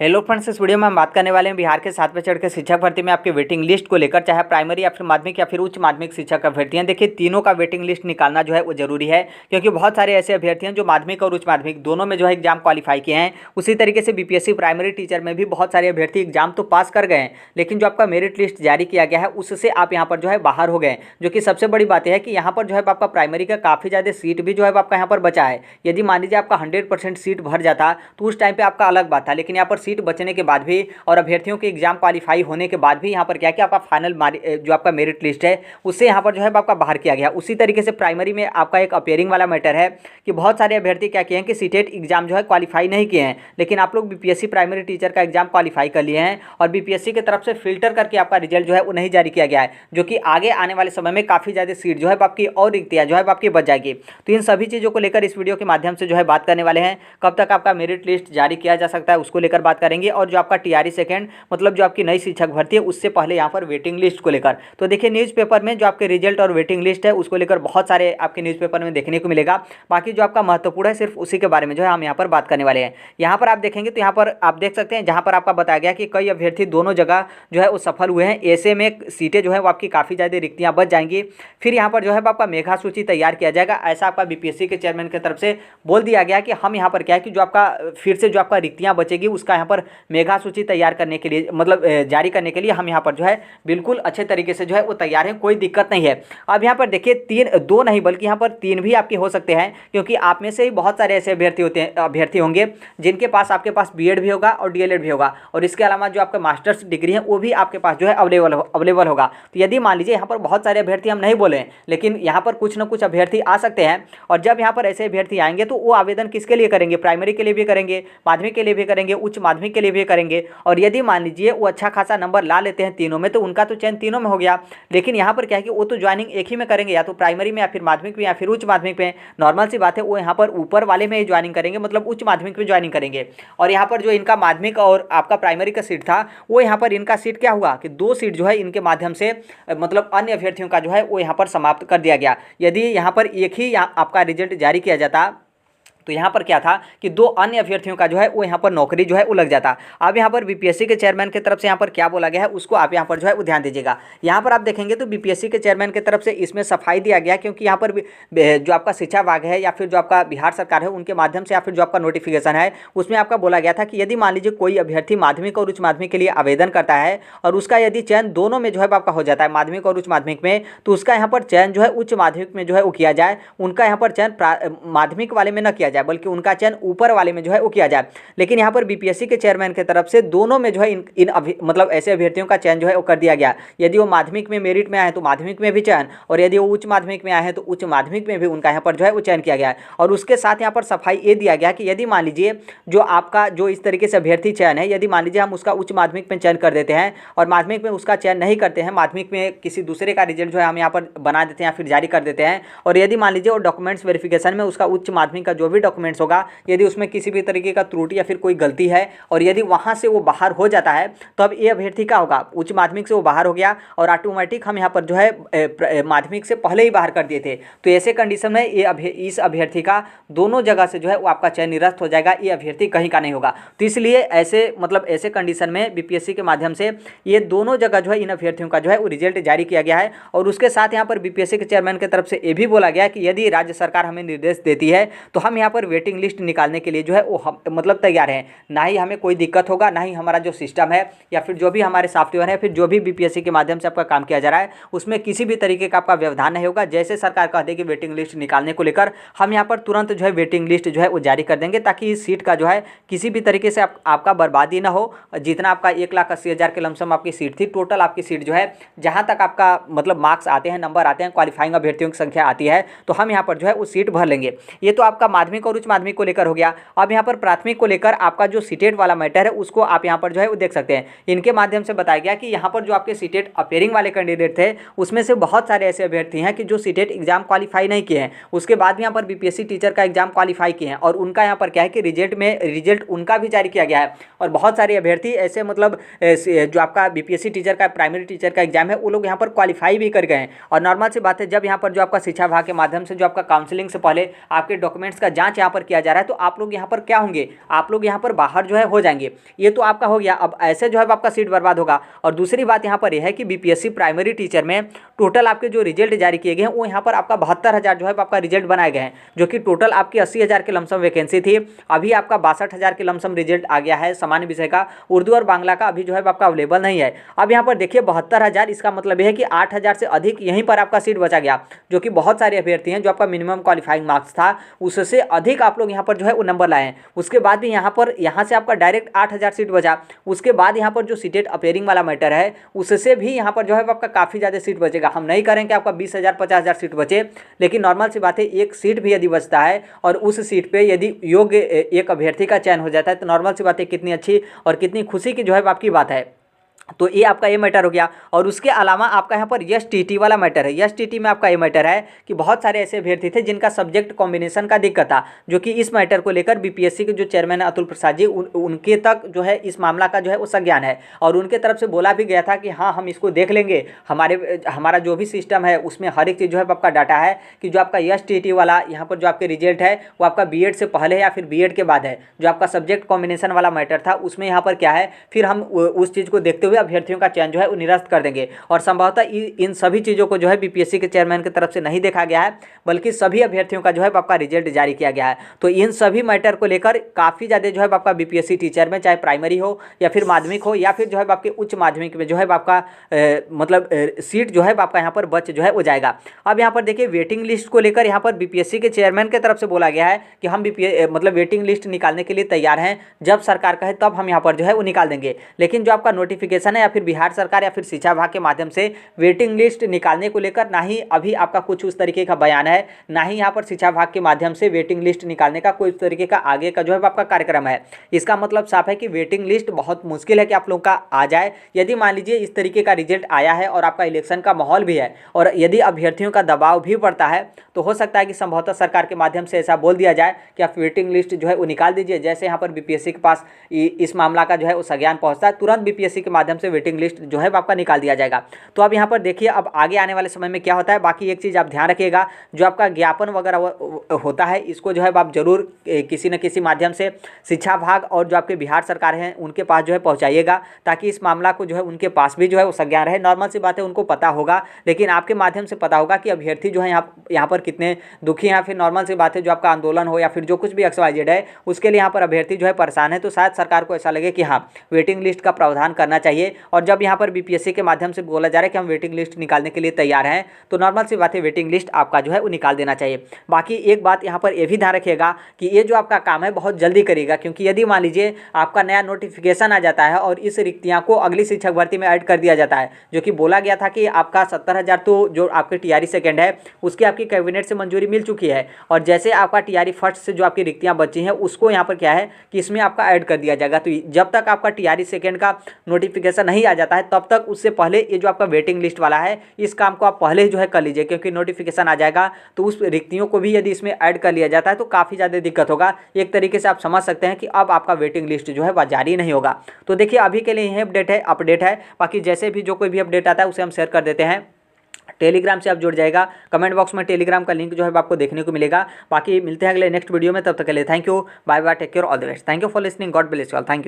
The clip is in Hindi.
हेलो फ्रेंड्स, इस वीडियो में हम बात करने वाले हैं बिहार के 7वें चरण के शिक्षक भर्ती में आपके वेटिंग लिस्ट को लेकर, चाहे प्राइमरी या फिर माध्यमिक या फिर उच्च माध्यमिक शिक्षक का भर्ती हैं। देखिए, तीनों का वेटिंग लिस्ट निकालना जो है वो जरूरी है, क्योंकि बहुत सारे ऐसे अभ्यर्थी हैं जो माध्यमिक और उच्च माध्यमिक दोनों में जो है एग्जाम क्वालिफाई किए हैं। उसी तरीके से बीपीएससी प्राइमरी टीचर में भी बहुत सारे अभ्यर्थी एग्जाम तो पास कर गए हैं, लेकिन जो आपका मेरिट लिस्ट जारी किया गया है उससे आप यहाँ पर जो है बाहर हो गए, जो कि सबसे बड़ी बात है कि यहाँ पर जो है आपका प्राइमरी का काफ़ी ज़्यादा सीट भी जो है आपका यहाँ पर बचा है। यदि मान लीजिए आपका 100% सीट भर जाता तो उस टाइम पे आपका अलग बात था, लेकिन यहाँ पर सीट बचने के बाद भी और अभ्यर्थियों के एग्जाम क्वालिफाई होने के बाद भी यहाँ पर क्या कि आपका फाइनल जो आपका मेरिट लिस्ट है उससे यहाँ पर जो है आपका बाहर किया गया। उसी तरीके से प्राइमरी में आपका एक अपेयरिंग वाला मैटर है कि बहुत सारे अभ्यर्थी क्या किए हैं कि सीटेट एग्जाम जो है क्वालिफाई नहीं किए हैं, लेकिन आप लोग बीपीएससी प्राइमरी टीचर का एग्जाम क्वालिफाई कर लिए हैं और बीपीएससी की तरफ से फिल्टर करके आपका रिजल्ट जो है वो नहीं जारी किया गया है, जो कि आगे आने वाले समय में काफ़ी ज़्यादा सीट जो है आपकी और रिक्तियाँ जो है आपकी बच जाएगी। तो इन सभी चीज़ों को लेकर इस वीडियो के माध्यम से जो है बात करने वाले हैं। कब तक आपका मेरिट लिस्ट जारी किया जा सकता है उसको लेकर बात करेंगे, और जो आपका टीआरई सेकेंड मतलब जो आपकी नई शिक्षक भर्ती है उससे पहले यहाँ पर वेटिंग लिस्ट को लेकर। तो देखिए, न्यूज़पेपर में जो आपके रिजल्ट और वेटिंग लिस्ट है उसको लेकर बहुत सारे आपके न्यूज़पेपर में देखने को मिलेगा। बाकी जो आपका महत्वपूर्ण है सिर्फ उसी के बारे में जो है हम यहाँ पर बात करने वाले हैं। यहाँ पर आप देखेंगे तो यहाँ पर आप देख सकते हैं जहाँ पर आपका बताया गया कि कई अभ्यर्थी दोनों जगह जो है वो सफल हुए हैं। ऐसे में सीटें जो है वो आपकी काफ़ी ज़्यादा रिक्तियाँ बच जाएंगी। फिर यहाँ पर जो है आपका मेधा सूची तैयार किया जाएगा, ऐसा आपका बीपीएससी के चेयरमैन की तरफ से बोल दिया गया कि हम यहाँ पर क्या है कि जो आपका फिर से जो आपका रिक्तियाँ बचेगी उसका यहाँ पर मेधा सूची तैयार करने के लिए मतलब जारी करने के लिए हम यहाँ पर जो है बिल्कुल अच्छे तरीके से जो है वो तैयार है, कोई दिक्कत नहीं है। अब यहाँ पर देखिए, दो नहीं बल्कि यहाँ पर तीन भी आपके हो सकते हैं, क्योंकि आप में से ही बहुत सारे ऐसे अभ्यर्थी होंगे जिनके पास आपके पास बीएड भी होगा और डीएलएड भी होगा, और इसके अलावा जो आपका मास्टर्स डिग्री है वो भी आपके पास जो है अवेलेबल होगा। तो यदि मान लीजिए यहाँ पर बहुत सारे अभ्यर्थी हम नहीं बोले, लेकिन यहाँ पर कुछ ना कुछ अभ्यर्थी आ सकते हैं, और जब यहाँ पर ऐसे अभ्यर्थी आएंगे तो वो आवेदन किसके लिए करेंगे? प्राइमरी के लिए भी करेंगे, माध्यमिक के लिए भी करेंगे, उच्च माध्यमिक के लिए भी करेंगे। और यदि मान लीजिए वो अच्छा खासा नंबर ला लेते हैं तीनों में तो उनका तो चयन तीनों में हो गया। लेकिन यहाँ पर क्या है कि वो तो ज्वाइनिंग एक ही में करेंगे, या तो प्राइमरी में या फिर माध्यमिक में या फिर उच्च माध्यमिक में। नॉर्मल सी बात है, वो यहाँ पर ऊपर वाले में ही ज्वाइनिंग करेंगे, मतलब उच्च माध्यमिक में ज्वाइनिंग करेंगे। और यहाँ पर जो इनका माध्यमिक और आपका प्राइमरी का सीट था वो यहाँ पर इनका सीट क्या हुआ कि 2 सीट जो है इनके माध्यम से मतलब अन्य अभ्यर्थियों का जो है वो यहाँ पर समाप्त कर दिया गया। यदि यहाँ पर एक ही आपका रिजल्ट जारी किया जाता तो यहाँ पर क्या था कि 2 अन्य अभ्यर्थियों का जो है वो यहाँ पर नौकरी जो है वो लग जाता। अब यहाँ पर बीपीएससी के चेयरमैन की तरफ से यहाँ पर क्या बोला गया है उसको आप यहाँ पर जो है वो ध्यान दीजिएगा। यहाँ पर आप देखेंगे तो बीपीएससी के चेयरमैन की तरफ से इसमें सफाई दिया गया, क्योंकि यहाँ पर जो आपका शिक्षा विभाग है या फिर जो आपका बिहार सरकार है उनके माध्यम से या फिर जो आपका नोटिफिकेशन है उसमें आपका बोला गया था कि यदि मान लीजिए कोई अभ्यर्थी माध्यमिक और उच्च माध्यमिक के लिए आवेदन करता है और उसका यदि चयन दोनों में जो है आपका हो जाता है, माध्यमिक और उच्च माध्यमिक में, तो उसका यहाँ पर चयन जो है उच्च माध्यमिक में जो है वो किया जाए। उनका यहाँ पर चयन माध्यमिक वाले में न किया जाए, बल्कि उनका चयन ऊपर वाले में जो है वो किया जाए। लेकिन यहाँ पर बीपीएससी के चेयरमैन की तरफ से दोनों में जो है मतलब ऐसे अभ्यर्थियों का चयन जो है वो कर दिया गया। यदि वो माध्यमिक में मेरिट में आए तो माध्यमिक में भी चयन, और यदि वो उच्च माध्यमिक में आए हैं तो उच्च माध्यमिक में भी उनका यहाँ पर जो है वो चयन किया गया है। और उसके साथ यहाँ पर सफाई ये दिया गया कि यदि मान लीजिए जो आपका जो इस तरीके से अभ्यर्थी चयन है, यदि मान लीजिए हम उसका उच्च माध्यमिक में चयन कर देते हैं और माध्यमिक में उसका चयन नहीं करते हैं, माध्यमिक में किसी दूसरे का रिजल्ट जो है हम यहाँ पर बना देते हैं या फिर जारी कर देते हैं, और यदि मान लीजिए वो डॉक्यूमेंट्स वेरिफिकेशन में उसका उच्च माध्यमिक का जो भी डॉक्यूमेंट्स होगा यदि उसमें किसी भी तरीके का त्रुटि या फिर कोई गलती है और यदि वहां से वो बाहर हो जाता है तो अब ये अभ्यर्थी क्या होगा, उच्च माध्यमिक से वो बाहर हो गया और ऑटोमेटिक हम यहाँ पर जो है माध्यमिक से पहले ही बाहर कर दिए थे। तो ऐसे कंडीशन में ये इस अभ्यर्थी का दोनों जगह से जो है वो आपका चयन निरस्त हो जाएगा, ये अभ्यर्थी कहीं का नहीं होगा। तो इसलिए ऐसे मतलब ऐसे कंडीशन में बीपीएससी के माध्यम से ये दोनों जगह जो है इन अभ्यर्थियों का जो है वो रिजल्ट जारी किया गया है। और उसके साथ यहाँ पर बीपीएससी के चेयरमैन की तरफ से ये भी बोला गया कि यदि राज्य सरकार हमें निर्देश देती है तो हम यहाँ पर वेटिंग लिस्ट निकालने के लिए जो है वो मतलब तैयार हैं, ना ही हमें कोई दिक्कत होगा, ना ही हमारा जो सिस्टम है या फिर जो भी हमारे सॉफ्टवेयर है, फिर जो भी बीपीएससी के माध्यम से आपका काम किया जा रहा है उसमें किसी भी तरीके का आपका व्यवधान नहीं होगा। जैसे सरकार कह देगी वेटिंग लिस्ट निकालने को लेकर, हम यहाँ पर तुरंत जो है वेटिंग लिस्ट जो है वो जारी कर देंगे, ताकि इस सीट का जो है किसी भी तरीके से आपका बर्बादी ना हो। जितना आपका 1,80,000 के लमसम आपकी सीट थी, टोटल आपकी सीट जो है जहाँ तक आपका मतलब मार्क्स आते हैं, नंबर आते हैं, क्वालिफाइंग अभ्यर्थियों की संख्या आती है, तो हम यहाँ पर जो है वो सीट भर लेंगे। ये तो आपका माध्यमिक और उच्च माध्यमिक को लेकर हो गया। अब यहाँ पर प्राथमिक को लेकर आपका जो सीटेट वाला मैटर है उसको आप यहाँ पर जो है वो देख सकते हैं। इनके माध्यम से बताया गया कि यहाँ पर जो आपके सीटेट अपेयरिंग वाले कैंडिडेट थे उसमें से बहुत सारे ऐसे अभ्यर्थी हैं कि जो सीटेट एग्जाम क्वालिफाई नहीं किए हैं, उसके बाद भी यहाँ पर बीपीएससी टीचर का एग्जाम क्वालिफाई किए हैं, और उनका यहाँ पर क्या है कि रिजल्ट उनका भी जारी किया गया है। और बहुत सारे अभ्यर्थी ऐसे मतलब जो आपका बीपीएससी टीचर का प्राइमरी टीचर का एग्जाम है वो लोग यहाँ पर क्वालिफाई भी कर गए हैं। और नॉर्मल सी बात है, जब यहाँ पर जो आपका शिक्षा विभाग के माध्यम से जो आपका काउंसलिंग से पहले आपके डॉक्यूमेंट्स का जाँच यहाँ पर किया जा रहा है, तो आप लोग यहाँ पर क्या होंगे, आप लोग यहाँ पर बाहर जो है हो जाएंगे। ये तो आपका हो गया। अब ऐसे जो है आपका सीट बर्बाद होगा। और दूसरी बात यहाँ पर यह है कि बीपीएससी प्राइमरी टीचर में टोटल आपके जो रिजल्ट जारी किए गए हैं वो यहाँ पर आपका 72,000 जो है आपका रिजल्ट बनाए गए हैं, जो कि टोटल आपकी 80,000 की लमसम वैकेंसी थी। अभी आपका 62,000 के लमसम रिजल्ट आ गया है सामान्य विषय का। उर्दू और बांग्ला का अभी जो है आपका अवेलेबल नहीं है। अब यहाँ पर देखिए 72,000, इसका मतलब यह है कि 8,000 से अधिक यहीं पर आपका सीट बचा गया, जो कि बहुत सारे अभ्यर्थी हैं जो आपका मिनिमम क्वालिफाइंग मार्क्स था उससे अधिक आप लोग यहाँ पर जो है वो नंबर लाए हैं। उसके बाद भी यहाँ से आपका डायरेक्ट 8,000 सीट बचा। उसके बाद यहाँ पर जो सीटेट अपेयरिंग वाला मैटर है उससे भी यहाँ पर जो है आपका काफ़ी ज़्यादा सीट बचेगा। हम नहीं करें कि आपका 20,000 50,000 सीट बचे, लेकिन नॉर्मल सी बात है एक सीट भी यदि बचता है और उस सीट पे यदि योग्य एक अभ्यर्थी का चयन हो जाता है तो नॉर्मल सी बात है कितनी अच्छी और कितनी खुशी की जो है आपकी बात है। तो ये आपका ये मैटर हो गया। और उसके अलावा आपका यहाँ पर एसटीटी वाला मैटर है। एसटीटी में आपका ये मैटर है कि बहुत सारे ऐसे अभ्यर्थी थे जिनका सब्जेक्ट कॉम्बिनेशन का दिक्कत था, जो कि इस मैटर को लेकर बीपीएससी के जो चेयरमैन है अतुल प्रसाद जी, उनके तक जो है इस मामला का जो है वो संज्ञान है। और उनके तरफ से बोला भी गया था कि हाँ हम इसको देख लेंगे, हमारा जो भी सिस्टम है उसमें हर एक चीज़ जो है आपका डाटा है कि जो आपका एसटीटी वाला यहाँ पर जो आपके रिजल्ट है वो आपका बीएड से पहले है या फिर बीएड के बाद है। जो आपका सब्जेक्ट कॉम्बिनेशन वाला मैटर था उसमें यहाँ पर क्या है, फिर हम उस चीज़ को देखते हुए अभ्यर्थियों का चयन जो है वो निरस्त कर देंगे। और संभवतः इन सभी चीज़ों को जो है बीपीएससी के चेयरमैन की तरफ से नहीं देखा गया है, बल्कि सभी अभ्यर्थियों का जो है आपका रिजल्ट जारी किया गया है। तो इन सभी मैटर को लेकर काफ़ी ज़्यादा जो है आपका बीपीएससी टीचर में चाहे प्राइमरी हो या फिर माध्यमिक हो या फिर जो है आपके उच्च माध्यमिक में जो है आपका मतलब सीट जो है आपका यहाँ पर बच जो है हो जाएगा। अब यहाँ पर देखिए वेटिंग लिस्ट को लेकर यहाँ पर बीपीएससी के चेयरमैन की तरफ से बोला गया है कि हम मतलब वेटिंग लिस्ट निकालने के लिए तैयार हैं, जब सरकार कहे तब हम यहाँ पर जो है वो निकाल देंगे। लेकिन जो आपका नोटिफिकेशन है या फिर बिहार सरकार या फिर शिक्षा विभाग के माध्यम से वेटिंग लिस्ट निकालने को लेकर ना ही अभी आपका कुछ उस तरीके का बयान है, ना ही यहाँ पर शिक्षा विभाग के माध्यम से वेटिंग लिस्ट निकालने का कोई तरीके का आगे का जो है आपका कार्यक्रम है। इसका मतलब साफ है कि वेटिंग लिस्ट बहुत मुश्किल है कि आप लोगों का आ जाए। यदि मान लीजिए इस तरीके का रिजल्ट आया है और आपका इलेक्शन का माहौल भी है और यदि अभ्यर्थियों का दबाव भी पड़ता है तो हो सकता है कि संभवतः सरकार के माध्यम से ऐसा बोल दिया जाए कि आप वेटिंग लिस्ट जो है वो निकाल दीजिए। जैसे यहाँ पर बीपीएससी के पास इस मामला का जो है वो संज्ञान पहुँचता है, तुरंत बीपीएससी के माध्यम से वेटिंग लिस्ट जो है आपका निकाल दिया जाएगा। तो अब यहाँ पर देखिए अब आगे आने वाले समय में क्या होता है। बाकी एक चीज़ आप ध्यान रखिएगा, जो आपका ज्ञापन वगैरह होता है इसको जो है आप जरूर किसी न किसी माध्यम से शिक्षा विभाग और जो आपके बिहार सरकार हैं उनके पास जो है पहुँचाइएगा, ताकि इस मामला को जो है उनके पास भी जो है वो संज्ञान रहे। नॉर्मल सी बात है उनको पता होगा, लेकिन आपके माध्यम से पता होगा कि अभ्यर्थी जो है यहाँ पर कितने दुखी हैं। फिर नॉर्मल सी बात है जो आपका आंदोलन हो या फिर जो कुछ भी XYZ है उसके लिए यहाँ पर अभ्यर्थी जो है परेशान है, तो शायद सरकार को ऐसा लगे कि हाँ वेटिंग लिस्ट का प्रावधान करना चाहिए। और जब यहाँ पर बीपीएससी के माध्यम से बोला जा रहा है कि हम वेटिंग लिस्ट निकालने के लिए तैयार हैं, तो नॉर्मल सी बात है वेटिंग लिस्ट आपका जो है वो निकाल देना चाहिए। बाकी एक बात यहाँ पर ये भी ध्यान रखिएगा कि ये जो आपका काम है बहुत जल्दी करिएगा, क्योंकि यदि मान लीजिए आपका नया नोटिफिकेशन आ जाता है और इस रिक्तियाँ को अगली शिक्षक भर्ती में ऐड कर दिया जाता है, जो कि बोला गया था कि आपका 70,000 तो जो आपके टीआरई सेकेंड है उसकी आपकी कैबिनेट से मंजूरी मिल चुकी है, और जैसे आपका टीआरई फर्स्ट से जो आपकी रिक्तियाँ बची हैं उसको यहाँ पर क्या है कि इसमें आपका ऐड कर दिया जाएगा। तो जब तक आपका टीआरई सेकेंड का नोटिफिकेशन नहीं आ जाता है तब तक उससे पहले ये जो आपका वेटिंग लिस्ट वाला है इस काम को आप पहले जो है कर लीजिए, क्योंकि नोटिफिकेशन आ जाएगा तो उस रिक्तियों को भी यदि इसमें ऐड कर लिया जाता है तो काफ़ी ज़्यादा दिक्कत होगा। एक तरीके से आप समझ सकते हैं कि अब आपका वेटिंग लिस्ट जो है वह जारी नहीं होगा। तो देखिए अभी के लिए यही अपडेट है। बाकी जैसे भी जो कोई भी अपडेट आता है उसे हम शेयर कर देते हैं। टेलीग्राम से आप जुड़ जाएगा, कमेंट बॉक्स में टेलीग्राम का लिंक जो है आपको देखने को मिलेगा। बाकी मिलते हैं अगले नेक्स्ट वीडियो में, तब तक के लिए thank you, bye bye, take care, all the best. Thank you for listening, God bless you all, thank you.